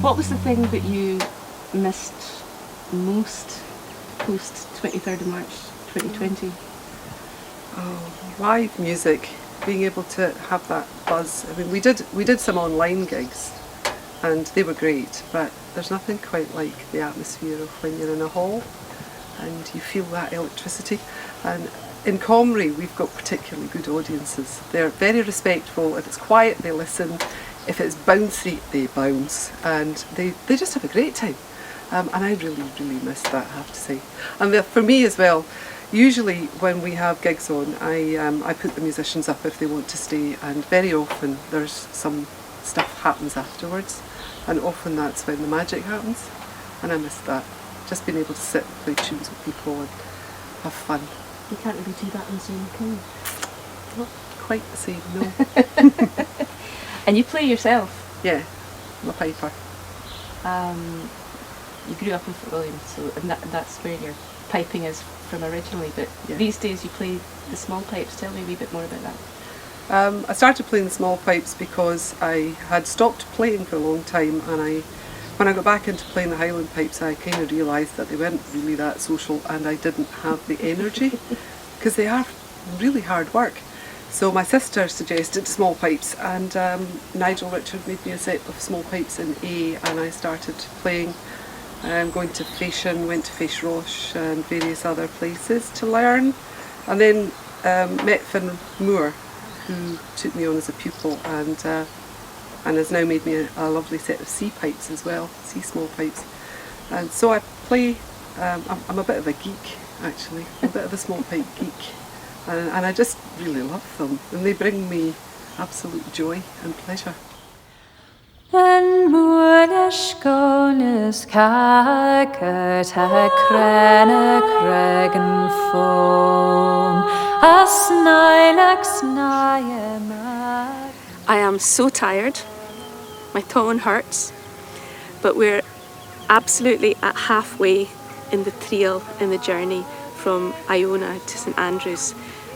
What was the thing that you missed most post 23rd of March 2020? Oh, live music, being able to have that buzz. I mean, we did some online gigs and they were great, but there's nothing quite like the atmosphere of when you're in a hall and you feel that electricity. And in Comrie we've got particularly good audiences. They're very respectful. If it's quiet, they listen. If it's bouncy, they bounce, and they just have a great time. And I really miss that, I have to say. And for me as well, usually when we have gigs on, I put the musicians up if they want to stay, and very often there's some stuff happens afterwards, and often that's when the magic happens, and I miss that. Just being able to sit and play tunes with people and have fun. You can't really do that in Zoom, can you? Not quite the same, no. And you play yourself? Yeah, I'm a piper. You grew up in Fort William, so and that's where your piping is from originally, but yeah. These days you play the small pipes. Tell me a wee bit more about that. I started playing the small pipes because I had stopped playing for a long time, and when I got back into playing the Highland pipes, I kind of realised that they weren't really that social and I didn't have the energy, because they are really hard work. So my sister suggested small pipes, and Nigel Richard made me a set of small pipes in A, and I started playing, going to Fashion, went to Face Roche and various other places to learn, and then met Finn Moore, who took me on as a pupil and has now made me a lovely set of C pipes as well, C small pipes. And so I play, I'm a bit of a geek actually, a bit of a small pipe geek. And I just really love them, and they bring me absolute joy and pleasure. En moeder schoon is kaker te krene kregen foam, a snailex snaiemar. I am so tired, my tongue hurts, but we're absolutely at halfway in the Triall, in the journey from Iona to St Andrews,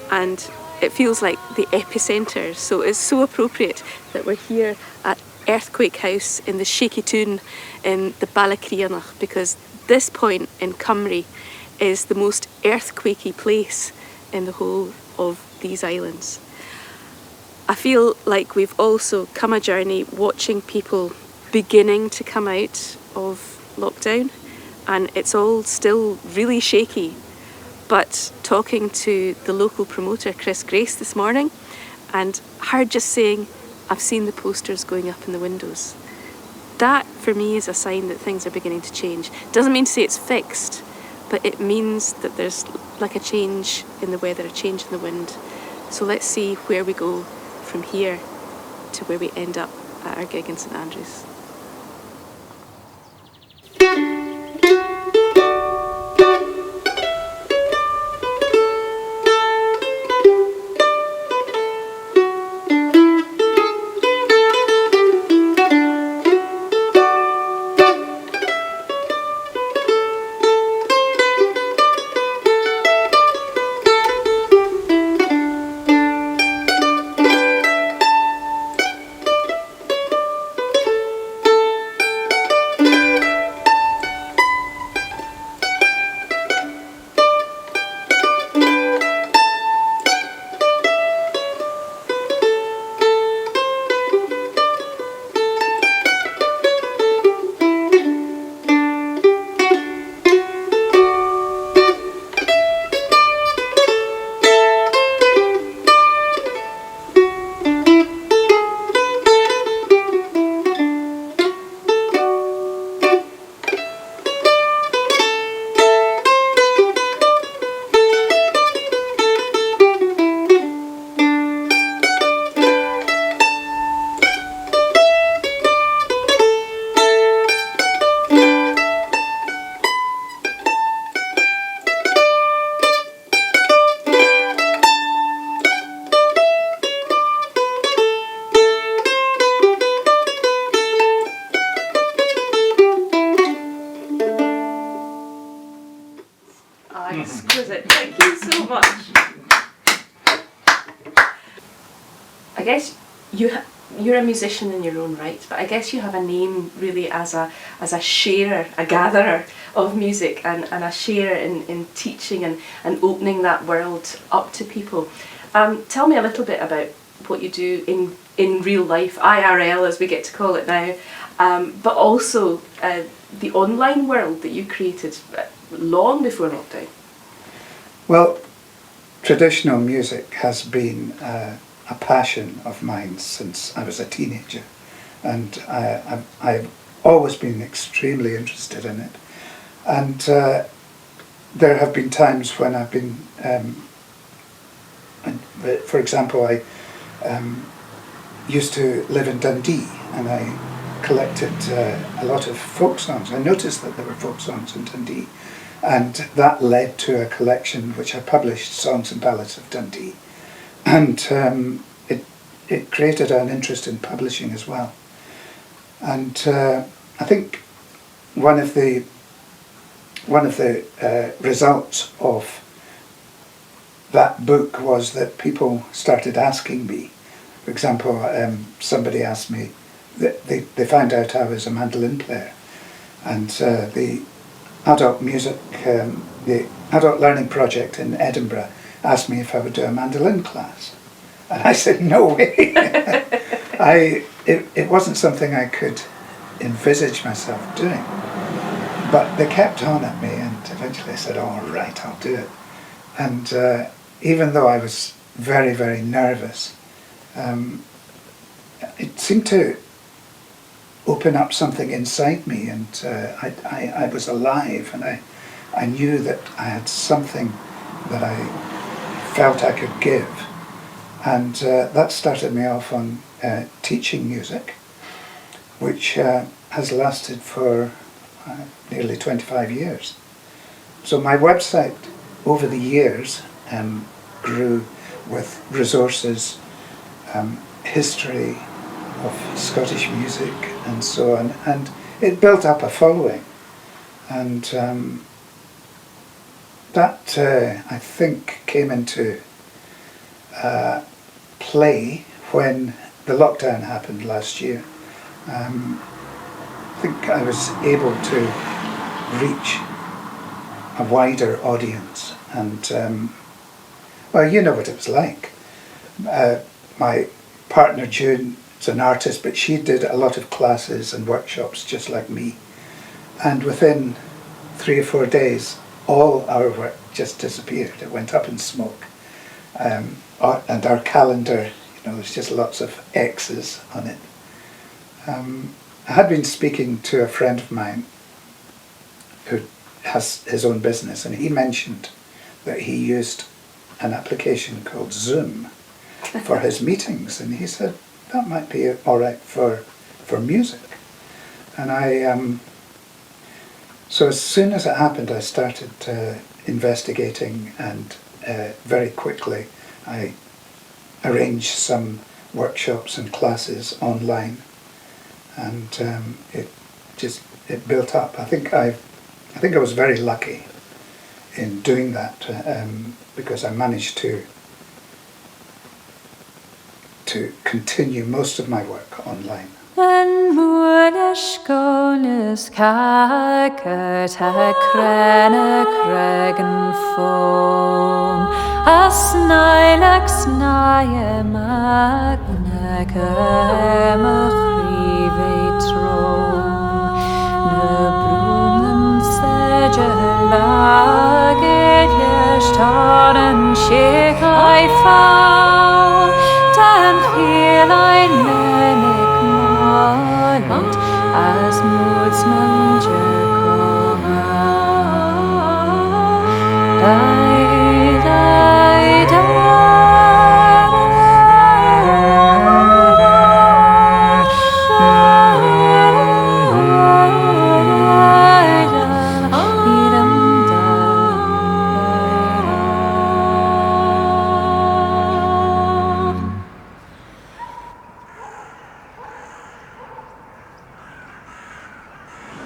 and it feels like the epicentre, so it's so appropriate that we're here at Earthquake House in the Shaky Toon in the Ballycreanach, because this point in Comrie is the most earthquakey place in the whole of these islands. I feel like we've also come a journey watching people beginning to come out of lockdown, and it's all still really shaky. But talking to the local promoter, Chris Grace, this morning, and her just saying, I've seen the posters going up in the windows. That, for me, is a sign that things are beginning to change. Doesn't mean to say it's fixed, but it means that there's like a change in the weather, a change in the wind. So let's see where we go from here to where we end up at our gig in St Andrews. Exquisite. Thank you so much. I guess you're a musician in your own right, but I guess you have a name really as a sharer, a gatherer of music, and a sharer in teaching and opening that world up to people. Tell me a little bit about what you do in real life, IRL as we get to call it now, but also the online world that you created long before lockdown. Well, traditional music has been a passion of mine since I was a teenager, and I've always been extremely interested in it. And there have been times when I've been, for example, I used to live in Dundee, and I collected a lot of folk songs. I noticed that there were folk songs in Dundee, and that led to a collection which I published, Songs and Ballads of Dundee. And it created an interest in publishing as well. And I think one of the results of that book was that people started asking me. For example, somebody asked me, they found out I was a mandolin player, and the adult music, the adult learning project in Edinburgh asked me if I would do a mandolin class. And I said, no way. It wasn't something I could envisage myself doing. But they kept on at me, and eventually I said, all right, I'll do it. And even though I was very, very nervous, it seemed to open up something inside me, and I was alive, and I knew that I had something that I felt I could give. And that started me off on teaching music, which has lasted for nearly 25 years. So my website over the years grew with resources, history of Scottish music and so on, and it built up a following. And that I think came into play when the lockdown happened last year. I think I was able to reach a wider audience, and well, you know what it was like. My partner June is an artist, but she did a lot of classes and workshops just like me, and within 3 or 4 days all our work just disappeared. It went up in smoke. And our calendar, there's just lots of X's on it. I had been speaking to a friend of mine who has his own business, and he mentioned that he used an application called Zoom for his meetings, and he said that might be all right for music. And so as soon as it happened, I started investigating, and very quickly I arranged some workshops and classes online, and it built up. I think I was very lucky in doing that, because I managed to continue most of my work online. En moeders konis kaker ta krene kregen foam, as nailex naie magne kemachrive trom, ne brunnen sedge laget jestaren shek I found, dan heel ein menig malend, as moodsman Jacoma.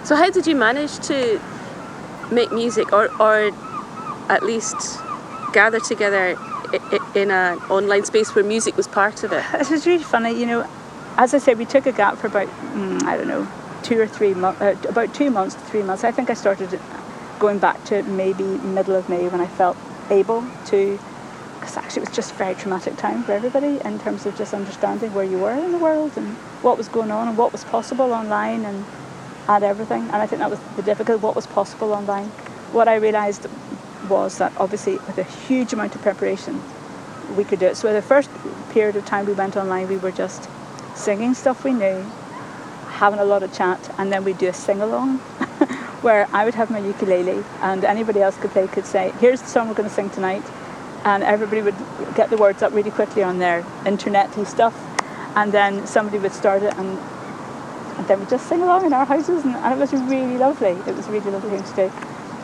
So how did you manage to make music, or at least gather together in an online space where music was part of it. It was really funny, you know. As I said, we took a gap for about, I don't know, 2 or 3 months, about 2 months to 3 months. I think I started going back to maybe middle of May when I felt able to, because actually it was just a very traumatic time for everybody in terms of just understanding where you were in the world and what was going on and what was possible online and everything. And I think that was the difficult, what was possible online. What I realised was that obviously with a huge amount of preparation we could do it. So the first period of time we went online, we were just singing stuff we knew, having a lot of chat, and then we'd do a sing-along where I would have my ukulele and anybody else could say, here's the song we're going to sing tonight, and everybody would get the words up really quickly on their internet-y stuff, and then somebody would start it, and then we'd just sing along in our houses, and it was really lovely. It was a really lovely thing to do.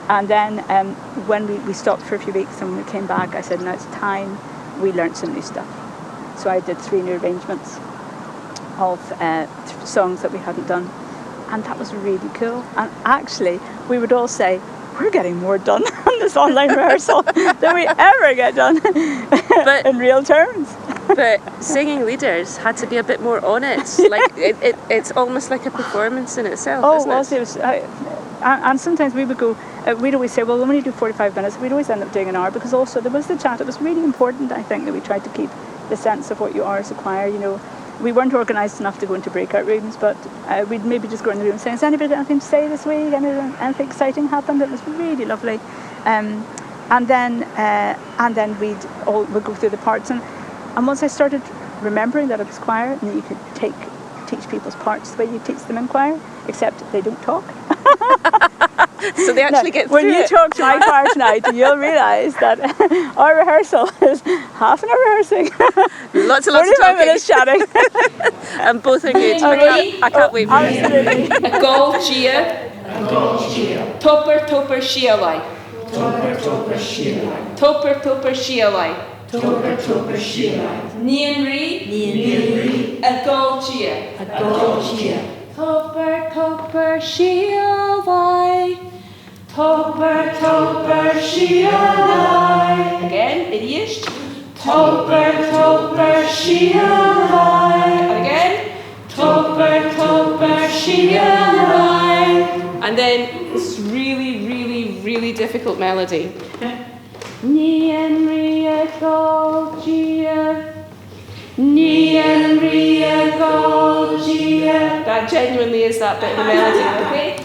And then when we stopped for a few weeks and when we came back, I said, now it's time we learnt some new stuff. So I did 3 new arrangements of songs that we hadn't done, and that was really cool. And actually we would all say, we're getting more done on this online rehearsal than we ever get done but in real terms. But singing leaders had to be a bit more on it. Like it's almost like a performance in itself, isn't it? It was, and sometimes we would go, we'd always say, well, when you do 45 minutes, we'd always end up doing an hour, because also there was the chat. It was really important, I think, that we tried to keep the sense of what you are as a choir. You know, we weren't organised enough to go into breakout rooms, but we'd maybe just go in the room and say, has anybody got anything to say this week? Anything exciting happened? It was really lovely. And then we'd go through the parts. And once I started remembering that it was choir and that you could teach people's parts the way you teach them in choir, except they don't talk. So they actually get through when you it. talk to my choir tonight, you'll realise that our rehearsal is half an hour rehearsing. Lots of talking. 45 minutes chatting. And both are good. I can't wait for you. Gol Gia. Topper Shialai. Topper Shialai. Nian Ri. A Gol Gia. Topper Shialai. Topper Shialai. Again, idiot. Topper Shialai. And again. Topper Shialai. And then this really difficult melody. Nian Ria Golgia. Nian Ria Golgia. That genuinely is that bit of the melody, okay?